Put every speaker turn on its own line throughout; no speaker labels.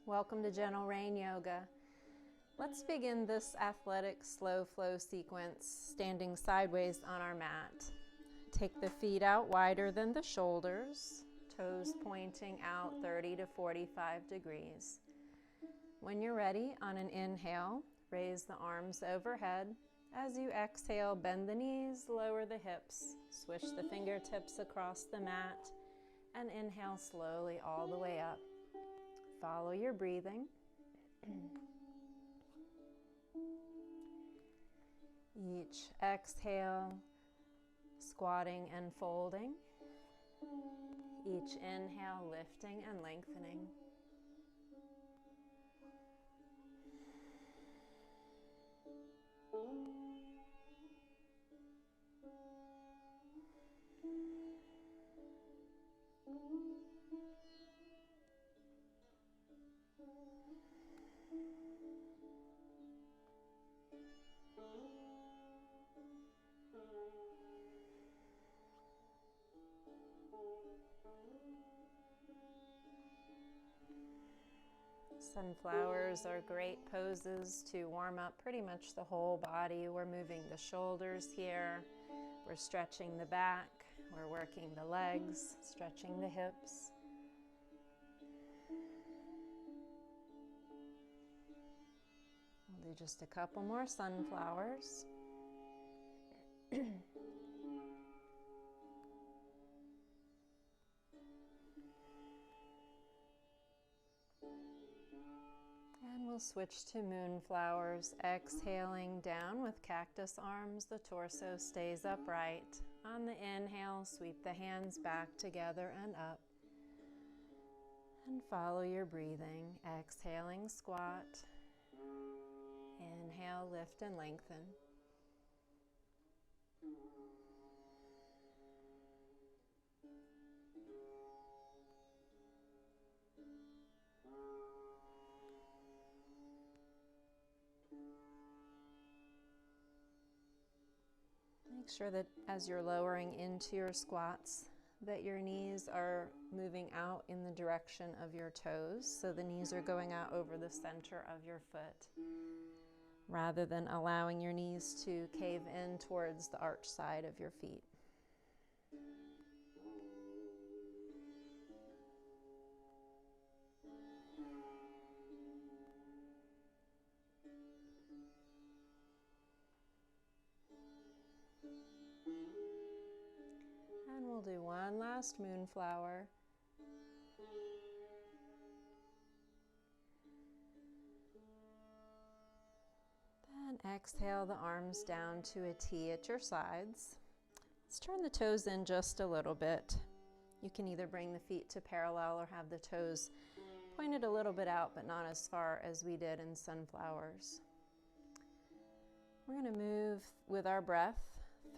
Welcome to Gentle Rain Yoga. Let's begin this athletic slow flow sequence standing sideways on our mat. Take the feet out wider than the shoulders, toes pointing out 30 to 45 degrees. When you're ready, on an inhale, raise the arms overhead. As you exhale, bend the knees, lower the hips, swish the fingertips across the mat, and inhale slowly all the way up. Follow your breathing. Each exhale, squatting and folding. Each inhale, lifting and lengthening. Sunflowers are great poses to warm up pretty much the whole body. We're moving the shoulders here. We're stretching the back. We're working the legs, stretching the hips. We'll do just a couple more sunflowers. And we'll switch to moonflowers, exhaling down with cactus arms. The torso stays upright. On the inhale, sweep the hands back together and up. And follow your breathing. Exhaling, squat. Inhale, lift and lengthen. Make sure that as you're lowering into your squats, that your knees are moving out in the direction of your toes. So the knees are going out over the center of your foot, rather than allowing your knees to cave in towards the arch side of your feet. And we'll do one last moonflower. Then exhale the arms down to a T at your sides. Let's turn the toes in just a little bit. You can either bring the feet to parallel or have the toes pointed a little bit out, but not as far as we did in sunflowers. We're going to move with our breath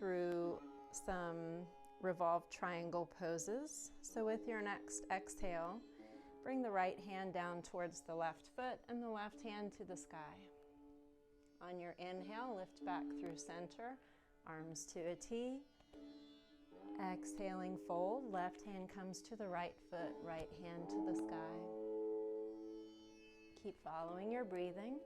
through some revolved triangle poses. So with your next exhale, bring the right hand down towards the left foot and the left hand to the sky. On your inhale, lift back through center, arms to a T. Exhaling, fold, left hand comes to the right foot, right hand to the sky. Keep following your breathing.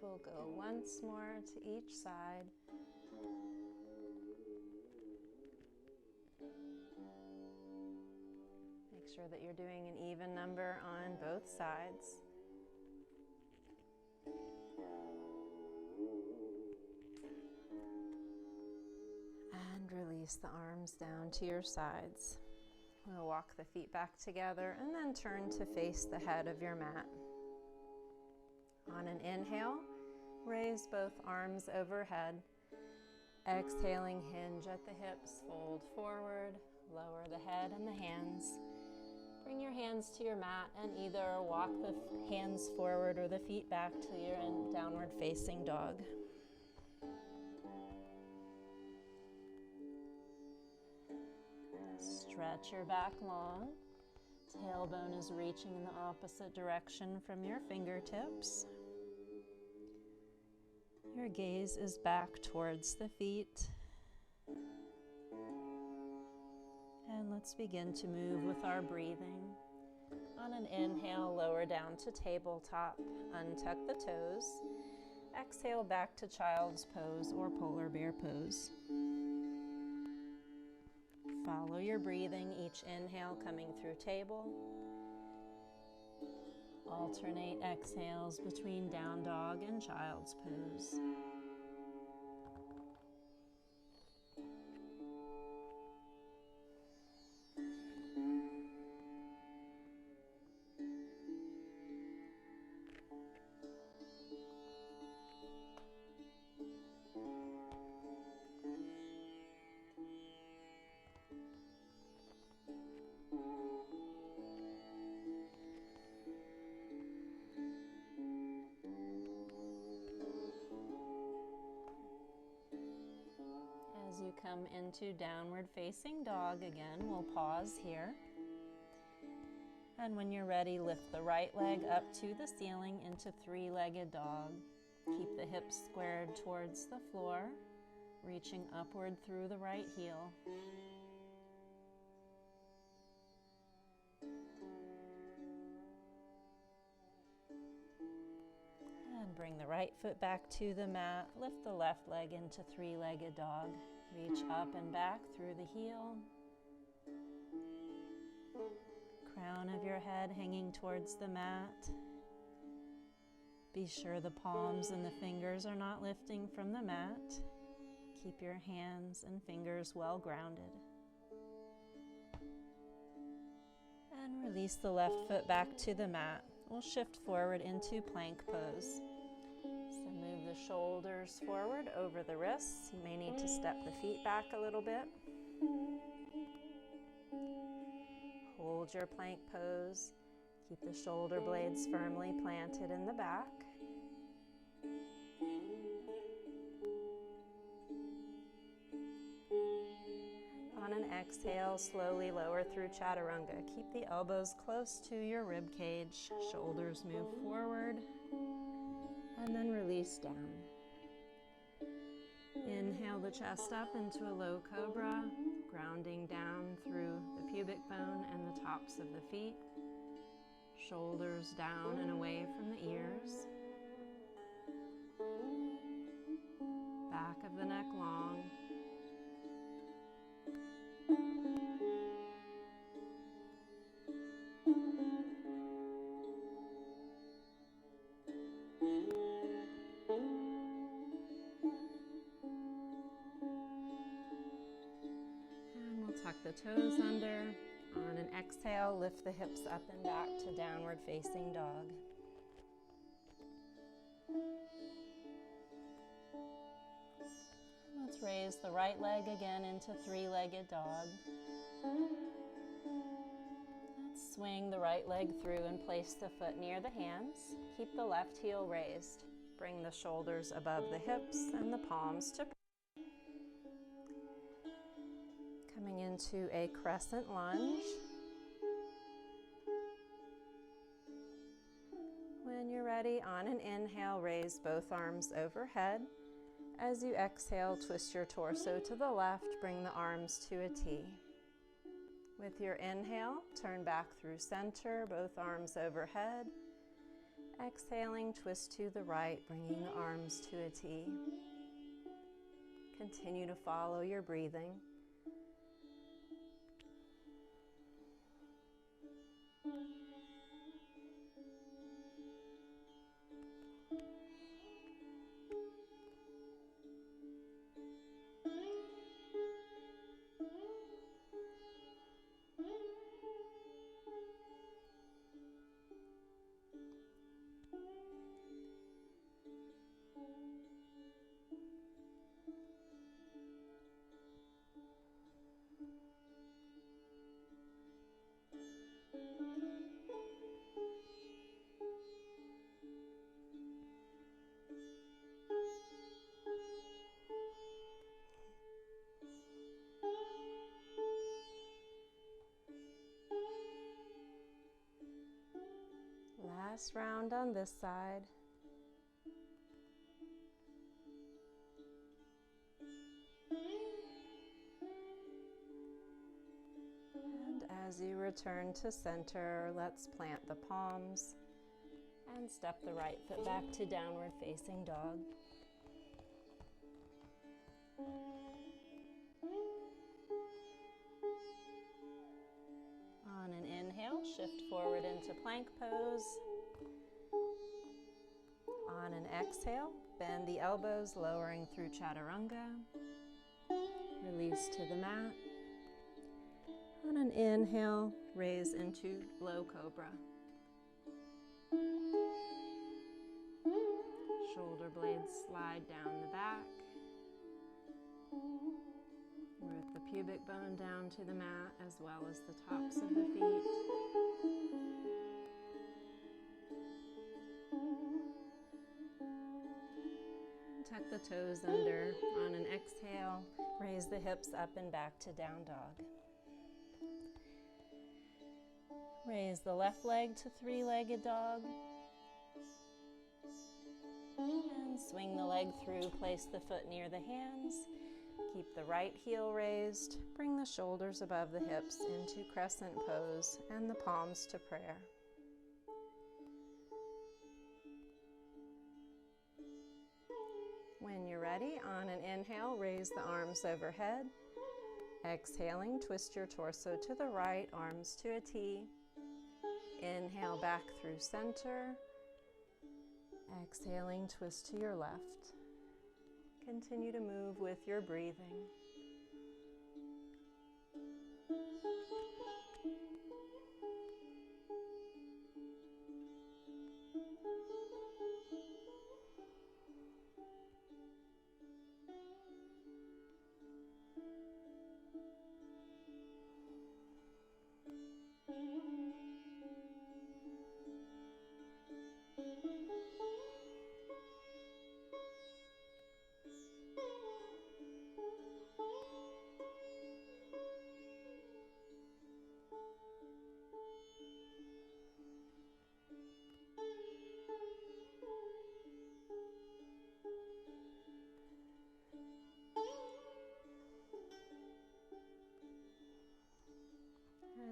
We'll go once more to each side. Make sure that you're doing an even number on both sides. And release the arms down to your sides. We'll walk the feet back together and then turn to face the head of your mat. On an inhale, raise both arms overhead. Exhaling, hinge at the hips, fold forward, lower the head and the hands. Bring your hands to your mat and either walk the hands forward or the feet back till you're in downward facing dog. Stretch your back long. Tailbone is reaching in the opposite direction from your fingertips. Your gaze is back towards the feet. And let's begin to move with our breathing. On an inhale, lower down to tabletop, untuck the toes. Exhale back to child's pose or polar bear pose. Follow your breathing, each inhale coming through table. Alternate exhales between down dog and child's pose. As you come into downward facing dog again, we'll pause here. And when you're ready, lift the right leg up to the ceiling into three-legged dog. Keep the hips squared towards the floor, reaching upward through the right heel. And bring the right foot back to the mat. Lift the left leg into three-legged dog. Reach up and back through the heel. Crown of your head hanging towards the mat. Be sure the palms and the fingers are not lifting from the mat. Keep your hands and fingers well grounded. And release the left foot back to the mat. We'll shift forward into plank pose. So move the shoulders forward over the wrists. You may need to step the feet back a little bit. Hold your plank pose. Keep the shoulder blades firmly planted in the back. On an exhale, slowly lower through chaturanga. Keep the elbows close to your rib cage. Shoulders move forward. And then release down. Inhale the chest up into a low cobra, grounding down through the pubic bone and the tops of the feet. Shoulders down and away from the ears. Back of the neck long. Tuck the toes under. On an exhale, lift the hips up and back to downward facing dog. Let's raise the right leg again into three-legged dog. Let's swing the right leg through and place the foot near the hands. Keep the left heel raised. Bring the shoulders above the hips and the palms to coming into a crescent lunge. When you're ready, on an inhale, raise both arms overhead. As you exhale, twist your torso to the left, bring the arms to a T. With your inhale, turn back through center, both arms overhead. Exhaling, twist to the right, bringing the arms to a T. Continue to follow your breathing. Last round on this side. And as you return to center, let's plant the palms and step the right foot back to downward facing dog. On an inhale, shift forward into plank pose. On an exhale, bend the elbows, lowering through chaturanga. Release to the mat. On an inhale, raise into low cobra. Shoulder blades slide down the back. Root the pubic bone down to the mat as well as the tops of the feet. Tuck the toes under. On an exhale, raise the hips up and back to down dog. Raise the left leg to three-legged dog. And swing the leg through, place the foot near the hands. Keep the right heel raised. Bring the shoulders above the hips into crescent pose and the palms to prayer. When you're ready, on an inhale, raise the arms overhead. Exhaling, twist your torso to the right, arms to a T. Inhale back through center. Exhaling, twist to your left. Continue to move with your breathing.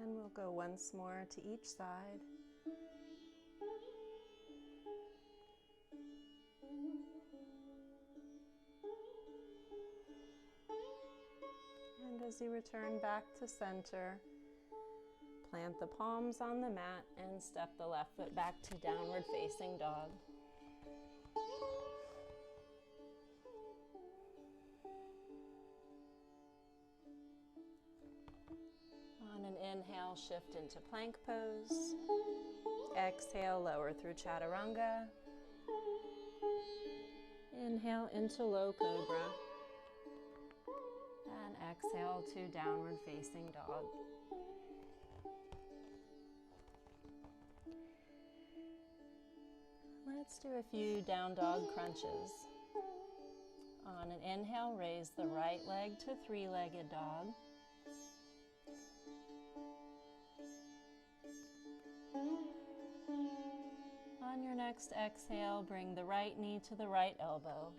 And we'll go once more to each side. And as you return back to center, plant the palms on the mat and step the left foot back to downward facing dog. On an inhale, shift into plank pose. Exhale, lower through chaturanga. Inhale into low cobra. And exhale to downward facing dog. Let's do a few down dog crunches. On an inhale, raise the right leg to three-legged dog. On your next exhale, bring the right knee to the right elbow.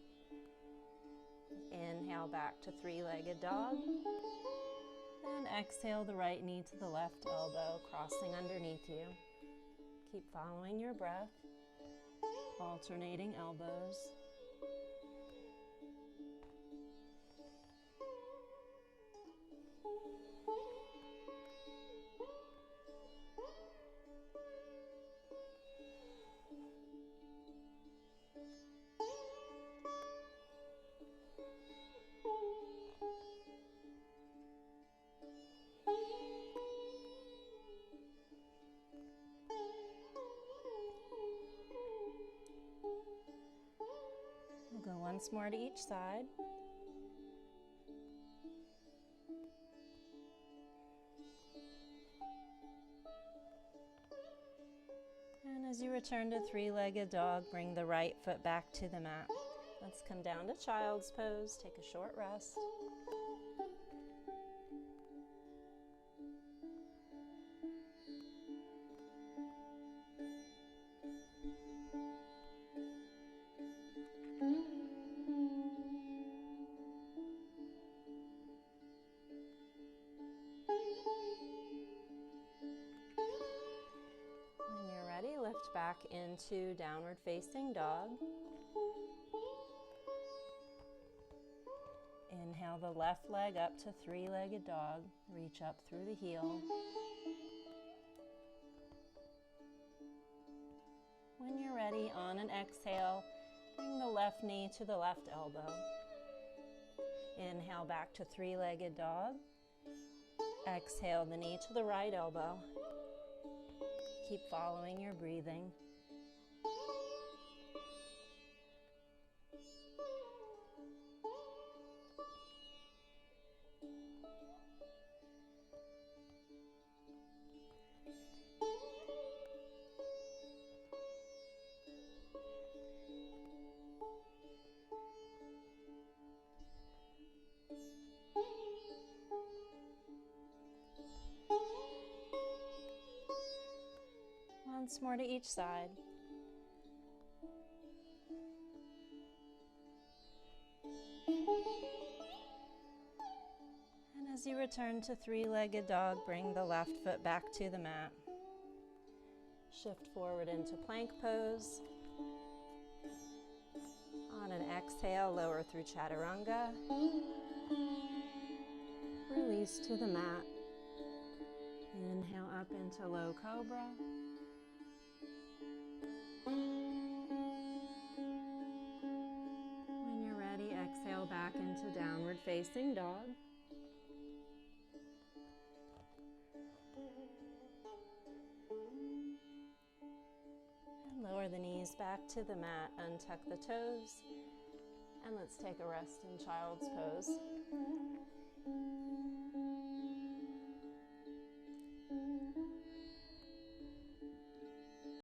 Inhale back to three-legged dog. And exhale the right knee to the left elbow, crossing underneath you. Keep following your breath, alternating elbows. We'll go once more to each side. And as you return to three-legged dog, bring the right foot back to the mat. Let's come down to child's pose, take a short rest. shift back into downward facing dog. Inhale the left leg up to three-legged dog. Reach up through the heel. When you're ready, on an exhale, bring the left knee to the left elbow. Inhale back to three-legged dog. Exhale the knee to the right elbow. Keep following your breathing. Once more to each side. And as you return to three-legged dog, bring the left foot back to the mat. Shift forward into plank pose. On an exhale, lower through chaturanga. Release to the mat. Inhale up into low cobra. When you're ready, exhale back into downward facing dog. And lower the knees back to the mat, untuck the toes, and let's take a rest in child's pose.